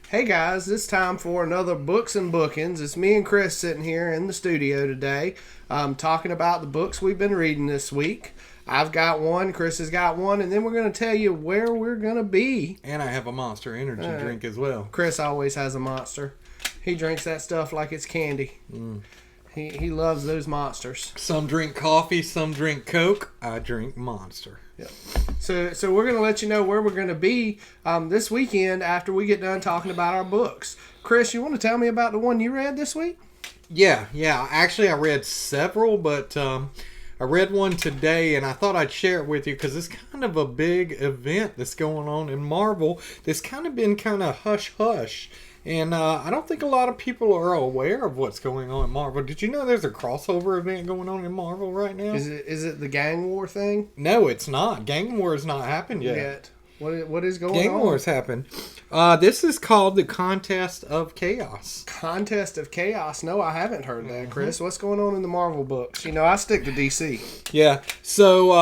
Hey guys, it's time for another Books and Bookings. It's me and Chris sitting here in the studio today, talking about the books we've been reading this week. I've got one, Chris has got one, and then we're going to tell you where we're going to be. And I have a Monster Energy drink as well. Chris always has a Monster. He drinks that stuff like it's candy. He loves those Monsters. Some drink coffee, some drink Coke. I drink Monster. Yep. So we're going to let you know where we're going to be this weekend after we get done talking about our books. Chris, you want to tell me about the one you read this week? Yeah. Actually, I read several, but I read one today, and I thought I'd share it with you because it's kind of a big event that's going on in Marvel that's kind of been kind of hush-hush. And I don't think a lot of people are aware of what's going on in Marvel. Did you know there's a crossover event going on in Marvel right now? Is it the gang war thing? No, it's not. Gang War has not happened yet. What is going on? Gang War has happened. This is called the Contest of Chaos. Contest of Chaos? No, I haven't heard that, Chris. What's going on in the Marvel books? You know, I stick to DC. Yeah. So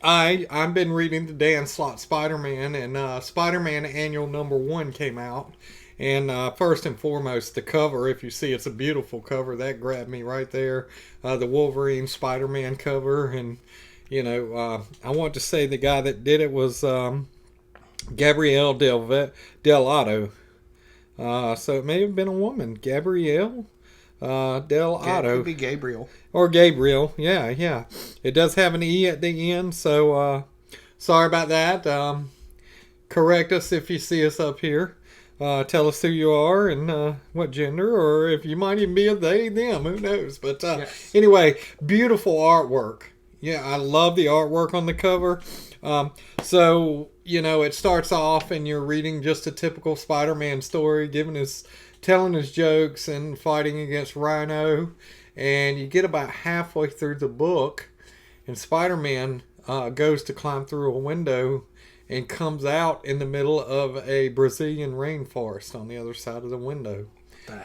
I've been reading the Dan Slott Spider-Man, and Spider-Man Annual #1 came out. And first and foremost, the cover, if you see, it's a beautiful cover. That grabbed me right there. The Wolverine Spider-Man cover. And, you know, I want to say the guy that did it was Gabrielle Dell'Otto. So it may have been a woman. Gabrielle Dell'Otto. It could be Gabriel. Or Gabriel. Yeah. It does have an E at the end. So sorry about that. Correct us if you see us up here. Tell us who you are and what gender, or if you might even be a they, them, who knows. But Yes. Anyway, beautiful artwork. Yeah, I love the artwork on the cover. So, you know, it starts off and you're reading just a typical Spider-Man story, telling his jokes and fighting against Rhino. And you get about halfway through the book and Spider-Man goes to climb through a window and comes out in the middle of a Brazilian rainforest on the other side of the window.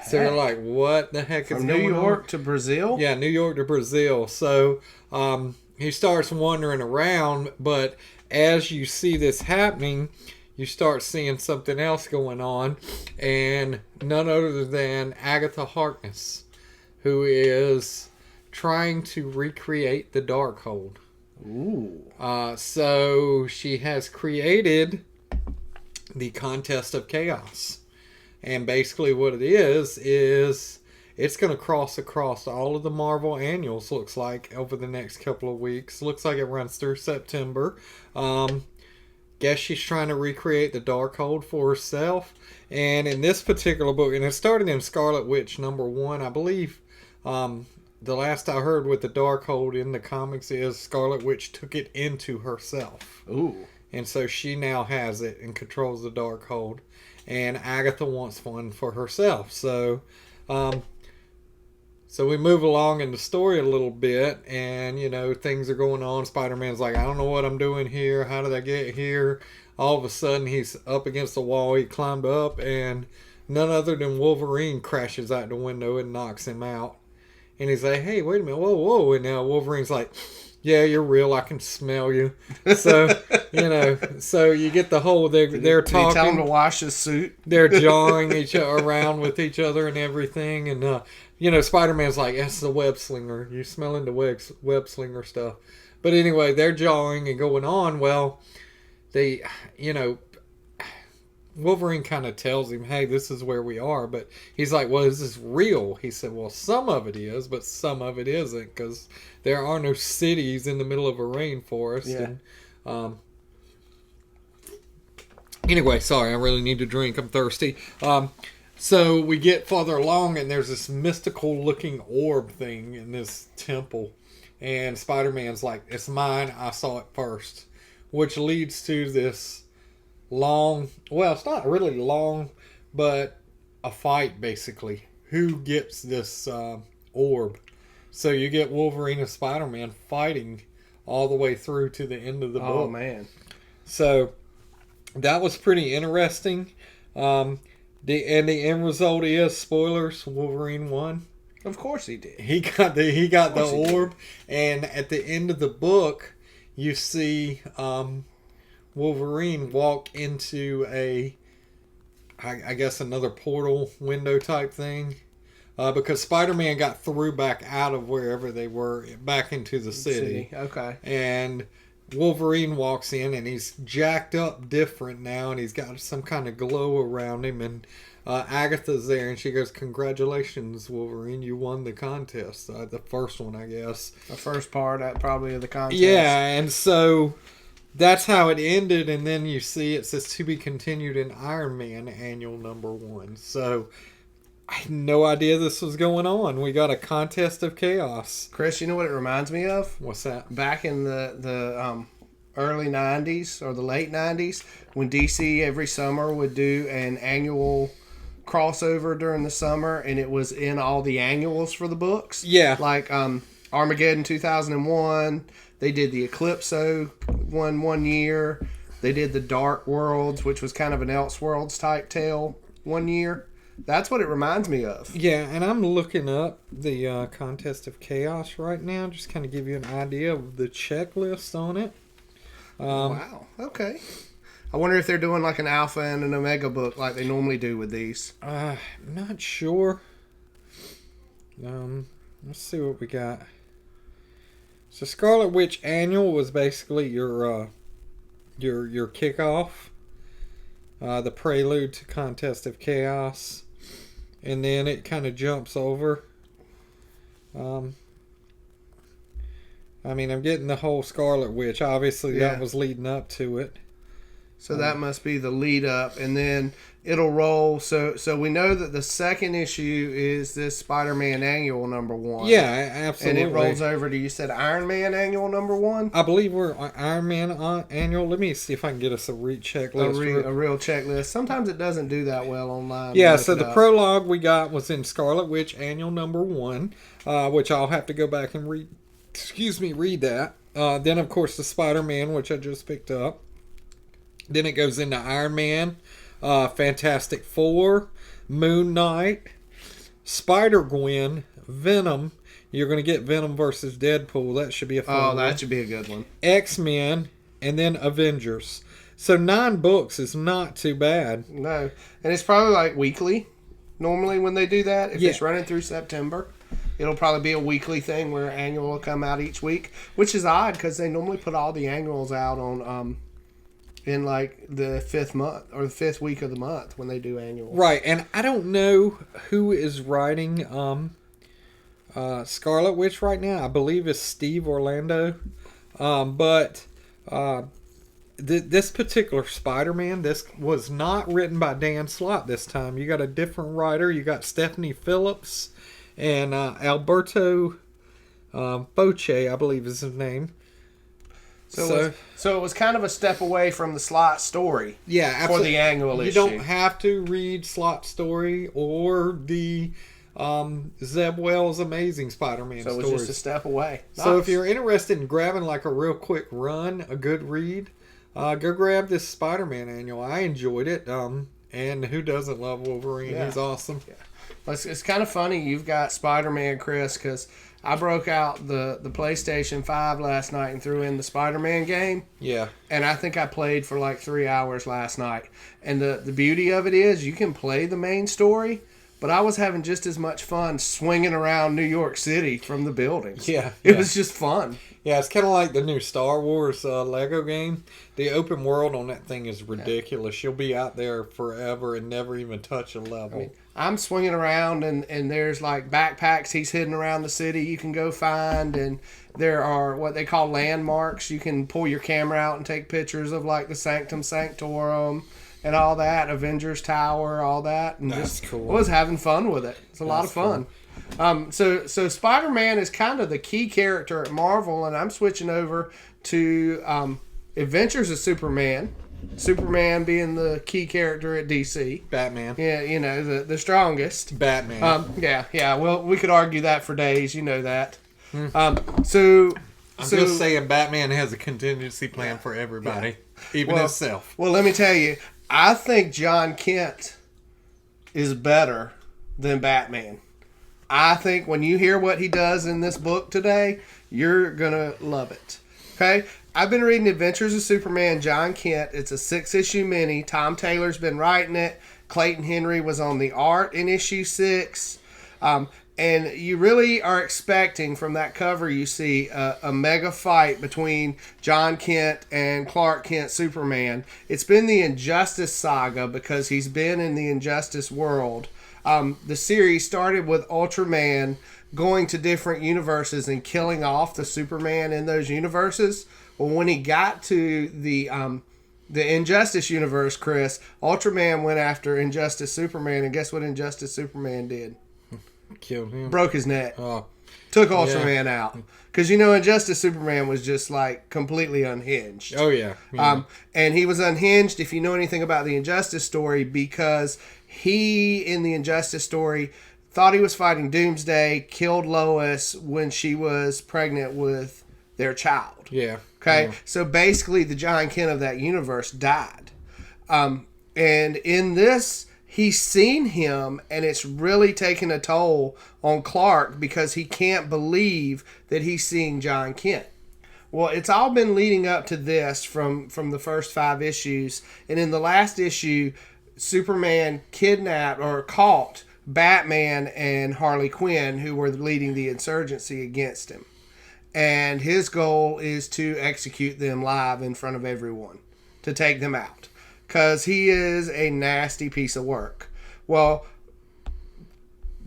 So you're like, what the heck is From going on? New York to Brazil? Yeah, New York to Brazil. So he starts wandering around, but as you see this happening, you start seeing something else going on, and none other than Agatha Harkness, who is trying to recreate the Darkhold. Ooh. So she has created the Contest of Chaos. And basically what it is it's going to cross across all of the Marvel annuals, looks like, over the next couple of weeks. Looks like it runs through September. Guess she's trying to recreate the Darkhold for herself. And in this particular book, and it started in Scarlet Witch #1, I believe. The last I heard with the Darkhold in the comics is Scarlet Witch took it into herself. Ooh. And so she now has it and controls the Darkhold. And Agatha wants one for herself. So we move along in the story a little bit. And, you know, things are going on. Spider-Man's like, I don't know what I'm doing here. How did I get here? All of a sudden, he's up against the wall. He climbed up. And none other than Wolverine crashes out the window and knocks him out. And he's like, hey, wait a minute, whoa. And now Wolverine's like, yeah, you're real. I can smell you. So, you know, so you get the whole, they're talking. Did he tell him to wash his suit? They're jawing around with each other and everything. And, you know, Spider-Man's like, that's the web slinger. You smelling the web slinger stuff. But anyway, they're jawing and going on. Well, they, you know, Wolverine kind of tells him, hey, this is where we are. But he's like, well, is this real? He said, well, some of it is, but some of it isn't, because there are no cities in the middle of a rainforest. Yeah. And, anyway, sorry, I really need to drink. I'm thirsty. So we get farther along, and there's this mystical looking orb thing in this temple. And Spider-Man's like, it's mine. I saw it first. Which leads to this long, well, it's not really long, but a fight, basically. Who gets this orb? So you get Wolverine and Spider-Man fighting all the way through to the end of the book. Oh, man. So that was pretty interesting. The end result is, spoilers, Wolverine won. Of course he did. He got the orb, and at the end of the book, you see Wolverine walk into I guess another portal window type thing. Because Spider-Man got through back out of wherever they were back into the city. Okay. And Wolverine walks in and he's jacked up different now, and he's got some kind of glow around him, and Agatha's there and she goes, "Congratulations, Wolverine, you won the contest." The first one, I guess. The first part probably of the contest. Yeah, and so that's how it ended, and then you see it says to be continued in Iron Man Annual #1. So I had no idea this was going on. We got a contest of chaos. Chris, you know what it reminds me of? What's that? Back in the early 90s or the late 90s, when DC every summer would do an annual crossover during the summer, and it was in all the annuals for the books. Yeah. Like Armageddon 2001. They did the Eclipso one year. They did the Dark Worlds, which was kind of an Elseworlds type tale, one year. That's what it reminds me of. Yeah, and I'm looking up the Contest of Chaos right now, just kind of give you an idea of the checklist on it. Wow. Okay. I wonder if they're doing like an alpha and an omega book like they normally do with these. Not sure. Let's see what we got. So Scarlet Witch Annual was basically your kickoff, the prelude to Contest of Chaos, and then it kind of jumps over. I mean, I'm getting the whole Scarlet Witch. Obviously, Yeah. that was leading up to it. So that must be the lead up, and then it'll roll. So we know that the second issue is this Spider-Man Annual #1. Yeah, absolutely. And it rolls over to, you said, Iron Man Annual #1? I believe we're Iron Man Annual. Let me see if I can get us a checklist. A real checklist. Sometimes it doesn't do that well online. Yeah, so the prologue we got was in Scarlet Witch Annual #1, which I'll have to go back and read that. Then, of course, the Spider-Man, which I just picked up. Then it goes into Iron Man, Fantastic Four, Moon Knight, Spider-Gwen, Venom. You're going to get Venom versus Deadpool. That should be a fun one. That should be a good one. X-Men, and then Avengers. So 9 books is not too bad. No. And it's probably like weekly, normally, when they do that. If Yeah. it's running through September, it'll probably be a weekly thing where annual will come out each week, which is odd because they normally put all the annuals out on in like the 5th month or the 5th week of the month when they do annual. Right, and I don't know who is writing Scarlet Witch right now. I believe it's Steve Orlando. But this particular Spider-Man, this was not written by Dan Slott this time. You got a different writer. You got Stephanie Phillips and Alberto Boche, I believe is his name. So it was kind of a step away from the Slott story. Yeah, absolutely. For the annual issue. You don't have to read Slott story or the Zeb Wells Amazing Spider-Man So it was stories. just a step away. So Nice. if you're interested in grabbing like a real quick run, a good read, go grab this Spider-Man annual. I enjoyed it. And who doesn't love Wolverine? Yeah. He's awesome. Yeah. It's kind of funny you've got Spider-Man, Chris, because I broke out the PlayStation 5 last night and threw in the Spider-Man game. Yeah. And I think I played for like 3 hours last night. And the beauty of it is you can play the main story, but I was having just as much fun swinging around New York City from the buildings. Yeah. It was just fun. Yeah, it's kind of like the new Star Wars Lego game. The open world on that thing is ridiculous. You'll be out there forever and never even touch a level. I'm swinging around, and there's like backpacks he's hidden around the city you can go find, and there are what they call landmarks. You can pull your camera out and take pictures of like the Sanctum Sanctorum and all that, Avengers Tower, all that. And That's just cool. was having fun with it. It's a lot of fun. So Spider-Man is kind of the key character at Marvel, and I'm switching over to Adventures of Superman. Superman being the key character at DC. Batman. Yeah, you know, the strongest. Batman. Yeah. Well, we could argue that for days. You know that. I'm just So saying Batman has a contingency plan for everybody, even Well- himself. Well, let me tell you, I think John Kent is better than Batman. I think when you hear what he does in this book today, you're going to love it. Okay? I've been reading Adventures of Superman, John Kent. It's a 6-issue mini. Tom Taylor's been writing it, Clayton Henry was on the art in issue 6. And you really are expecting from that cover, you see a mega fight between John Kent and Clark Kent Superman. It's been the Injustice saga because he's been in the Injustice world. The series started with Ultraman going to different universes and killing off the Superman in those universes. Well, when he got to the Injustice universe, Chris, Ultraman went after Injustice Superman, and guess what Injustice Superman did? Killed him. Broke his neck. Oh. Took Ultraman out. Because, Injustice Superman was just, completely unhinged. Oh, yeah. And he was unhinged, if you know anything about the Injustice story, because he, in the Injustice story, thought he was fighting Doomsday, killed Lois when she was pregnant with their child. Yeah. Okay? Yeah. So, basically, the John Kent of that universe died. And in this, he's seen him, and it's really taken a toll on Clark because he can't believe that he's seeing John Kent. Well, it's all been leading up to this from the first 5 issues. And in the last issue, Superman kidnapped or caught Batman and Harley Quinn, who were leading the insurgency against him. And his goal is to execute them live in front of everyone, to take them out. Because he is a nasty piece of work. Well,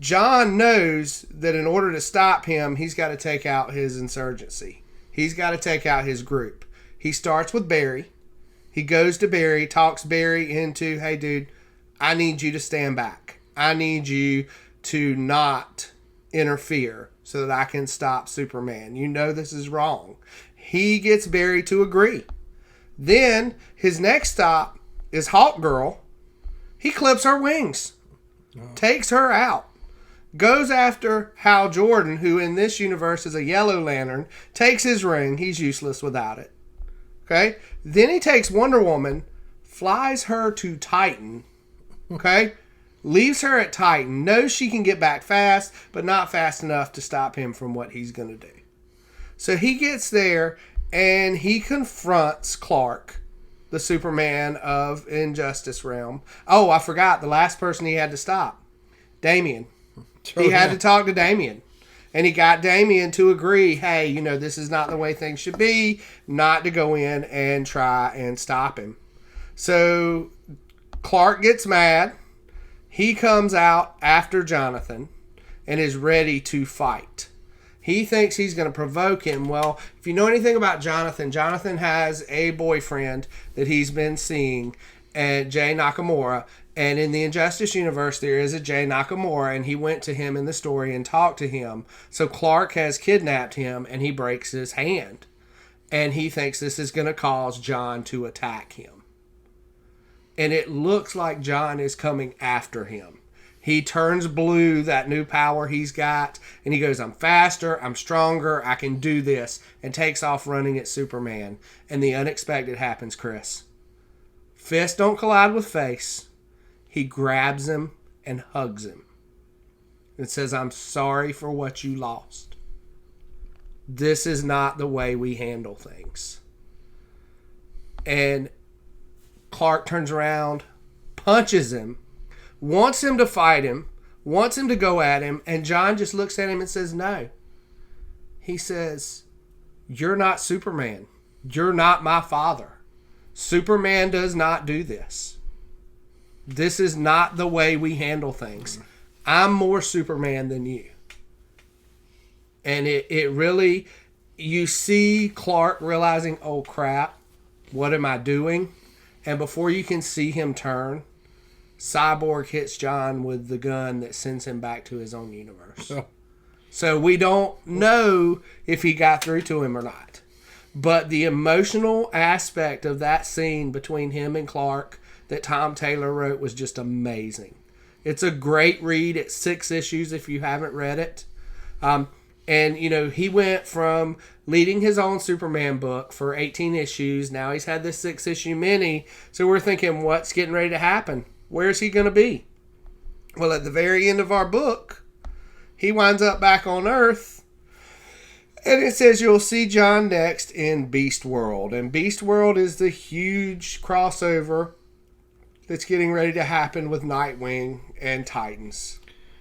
John knows that in order to stop him, he's got to take out his insurgency. He's got to take out his group. He starts with Barry. He goes to Barry, talks Barry into, hey, dude, I need you to stand back. I need you to not interfere so that I can stop Superman. You know this is wrong. He gets Barry to agree. Then his next stop is Hawk Girl. He clips her wings, takes her out, goes after Hal Jordan, who in this universe is a Yellow Lantern, takes his ring. He's useless without it. Okay? Then he takes Wonder Woman, flies her to Titan. Okay? Leaves her at Titan, knows she can get back fast, but not fast enough to stop him from what he's going to do. So he gets there, and he confronts Clark, the Superman of Injustice Realm. Oh, I forgot. The last person he had to stop. Damian. He had to talk to Damian. And he got Damian to agree, hey, this is not the way things should be, not to go in and try and stop him. So Clark gets mad. He comes out after Jonathan and is ready to fight. He thinks he's going to provoke him. Well, if you know anything about Jonathan, Jonathan has a boyfriend that he's been seeing, Jay Nakamura. And in the Injustice universe, there is a Jay Nakamura, and he went to him in the story and talked to him. So Clark has kidnapped him, and he breaks his hand. And he thinks this is going to cause John to attack him. And it looks like John is coming after him. He turns blue, that new power he's got, and he goes, I'm faster, I'm stronger, I can do this, and takes off running at Superman. And the unexpected happens, Chris. Fist don't collide with face. He grabs him and hugs him. And says, I'm sorry for what you lost. This is not the way we handle things. And Clark turns around, punches him, wants him to fight him, wants him to go at him, and John just looks at him and says, no. He says, you're not Superman. You're not my father. Superman does not do this. This is not the way we handle things. I'm more Superman than you. And it really, you see Clark realizing, oh crap, what am I doing? And before you can see him turn, Cyborg hits John with the gun that sends him back to his own universe. Oh. So we don't know if he got through to him or not. But the emotional aspect of that scene between him and Clark that Tom Taylor wrote was just amazing. It's a great read. It's 6 issues if you haven't read it. And, he went from leading his own Superman book for 18 issues. Now he's had this 6-issue mini. So we're thinking, what's getting ready to happen? Where's he going to be? Well, at the very end of our book, he winds up back on Earth. And it says you'll see John next in Beast World. And Beast World is the huge crossover that's getting ready to happen with Nightwing and Titans.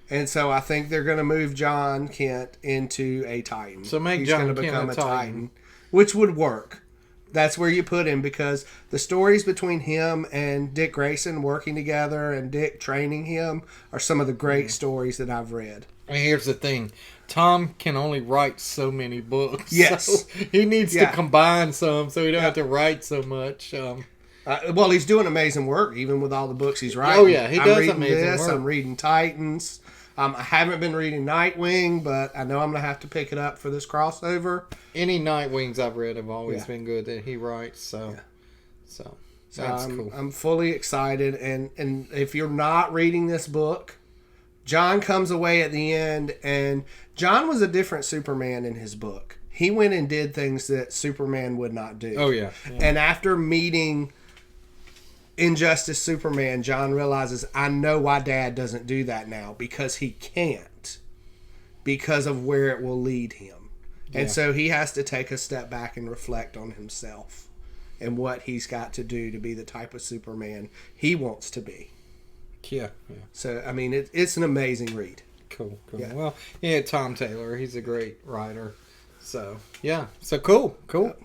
And so I think they're going to move John Kent into a Titan. So make He's John going to Kent become a a Titan. which would work. That's where you put him, because the stories between him and Dick Grayson working together and Dick training him are some of the great stories that I've read. And here's the thing. Tom can only write so many books. Yes. So he needs Yeah. to combine some so he don't have to write so much. Well, he's doing amazing work, even with all the books he's writing. Oh, yeah, he I'm does reading amazing this, work. I'm reading Titans. I haven't been reading Nightwing, but I know I'm going to have to pick it up for this crossover. Any Nightwings I've read have always Yeah. been good that he writes. So So that's cool. I'm fully excited. And if you're not reading this book, John comes away at the end, and John was a different Superman in his book. He went and did things that Superman would not do. Oh, yeah. And after meeting Injustice Superman, John realizes, I know why Dad doesn't do that now, because he can't, because of where it will lead him. And so he has to take a step back and reflect on himself and what he's got to do to be the type of Superman he wants to be. Yeah. So, I mean, it's an amazing read. Cool. Yeah. Well, yeah, Tom Taylor, he's a great writer. So, yeah. So, cool. Yep.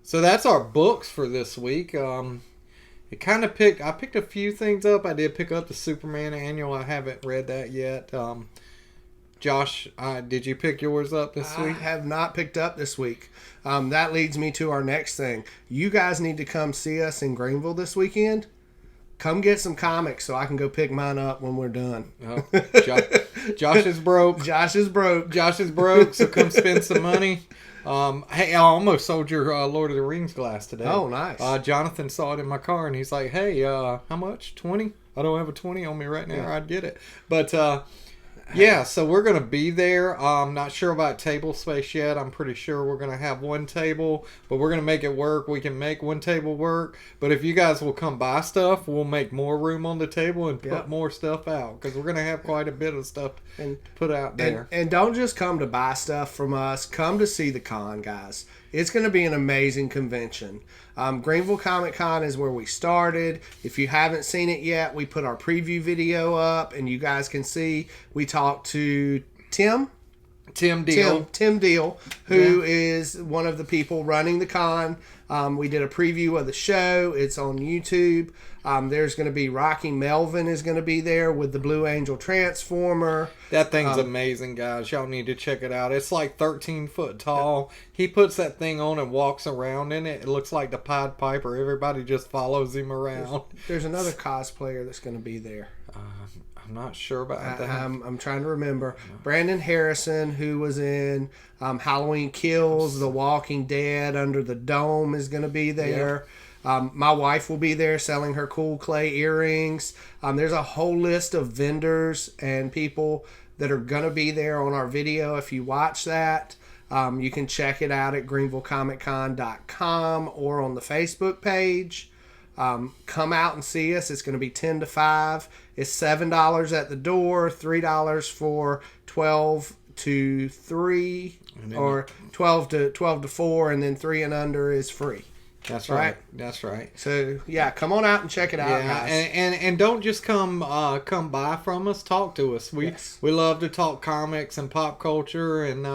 So, that's our books for this week. I picked a few things up. I did pick up the Superman annual. I haven't read that yet. Josh, did you pick yours up this I week? have not picked up this week. That leads me to our next thing. You guys need to come see us in Greenville this weekend. Come get some comics so I can go pick mine up when we're done. Oh, Josh is broke. Josh is broke. So come spend some money. Hey, I almost sold your Lord of the Rings glass today. Oh, nice. Jonathan saw it in my car and he's like, hey, how much? 20? I don't have a 20 on me right now. Yeah. I'd get it. But, yeah, so we're going to be there. I'm not sure about table space yet. I'm pretty sure we're going to have one table, but we're going to make it work. We can make one table work. But if you guys will come buy stuff, we'll make more room on the table and put more stuff out, because we're going to have quite a bit of stuff And put out there. And don't just come to buy stuff from us. Come to see the con, guys. It's going to be an amazing convention. Greenville Comic Con is where we started. If you haven't seen it yet, we put our preview video up, and you guys can see. We talked to Tim Deal, who is one of the people running the con. We did a preview of the show. It's on YouTube. There's going to be Rocky Melvin is going to be there with the Blue Angel Transformer. That thing's amazing, guys. Y'all need to check it out. It's like 13 foot tall. He puts that thing on and walks around in it. It looks like the Pied Piper. Everybody just follows him around. There's another cosplayer that's going to be there. I'm not sure about that. I'm trying to remember. Brandon Harrison, who was in Halloween Kills, The Walking Dead, Under the Dome, is going to be there. My wife will be there selling her cool clay earrings. There's a whole list of vendors and people that are going to be there on our video. If you watch that, you can check it out at greenvillecomiccon.com or on the Facebook page. Come out and see us. It's going to be 10 to 5. It's $7 at the door, $3 for 12 to 3, or 12 to 4, and then 3 and under is free. That's right. That's right. So yeah, come on out and check it out, guys. And don't just come buy from us. Talk to us. We love to talk comics and pop culture, and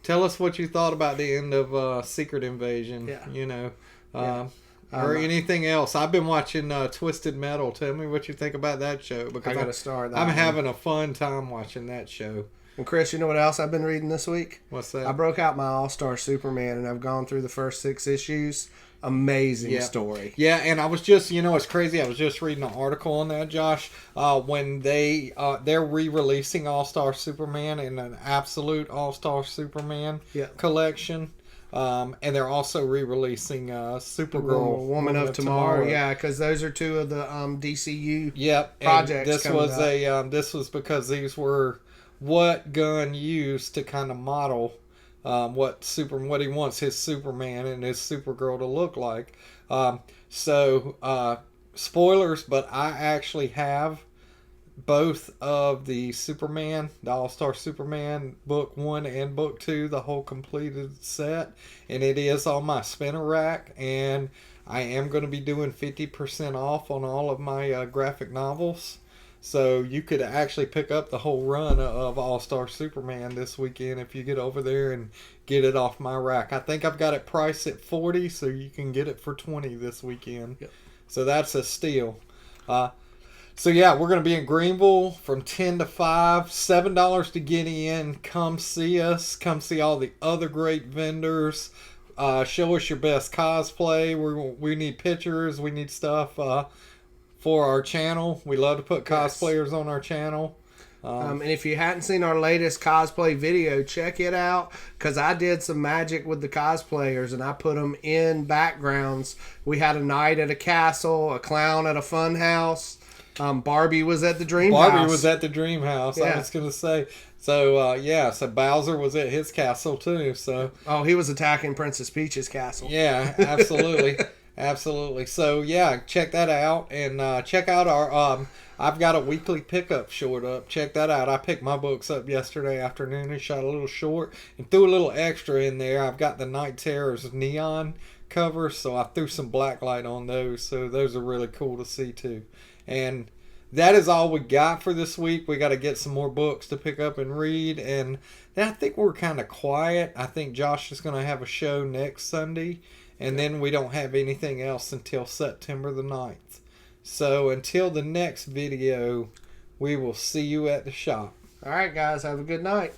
tell us what you thought about the end of Secret Invasion. Yeah. Or anything else. I've been watching Twisted Metal. Tell me what you think about that show, because I got to start that. I'm having a fun time watching that show. And Chris, you know what else I've been reading this week? What's that? I broke out my All-Star Superman, and I've gone through the first 6 issues. Amazing story. Yeah, and I was just, it's crazy. I was just reading an article on that, Josh. When they're re-releasing All-Star Superman in an absolute All-Star Superman collection. And they're also re-releasing Supergirl, Woman of Tomorrow. Yeah, because those are 2 of the DCU projects. And this was because these were what Gunn used to kind of model what he wants his Superman and his Supergirl to look like. So spoilers, but I actually have both of the Superman, the All-Star Superman book 1 and book 2, the whole completed set, and it is on my spinner rack, and I am going to be doing 50% off on all of my graphic novels. So you could actually pick up the whole run of All-Star Superman this weekend if you get over there and get it off my rack. I think I've got it priced at $40, so you can get it for $20 this weekend. Yep. So that's a steal. So yeah, we're going to be in Greenville from 10 to 5, $7 to get in. Come see us. Come see all the other great vendors. Show us your best cosplay. We need pictures. We need stuff for our channel. We love to put cosplayers on our channel. And if you hadn't seen our latest cosplay video, check it out, because I did some magic with the cosplayers and I put them in backgrounds. We had a knight at a castle, a clown at a fun house. Barbie was at the dream house. Barbie was at the dream house. Yeah. I was going to say. So, so Bowser was at his castle too. So, he was attacking Princess Peach's castle. yeah, absolutely. Absolutely. So, yeah, check that out. And check out our... I've got a weekly pickup short up. Check that out. I picked my books up yesterday afternoon and shot a little short and threw a little extra in there. I've got the Night Terrors neon cover, so I threw some black light on those. So those are really cool to see too. And that is all we got for this week. We got to get some more books to pick up and read. And I think we're kind of quiet. I think Josh is going to have a show next Sunday. And then we don't have anything else until September the 9th. So until the next video, we will see you at the shop. All right, guys. Have a good night.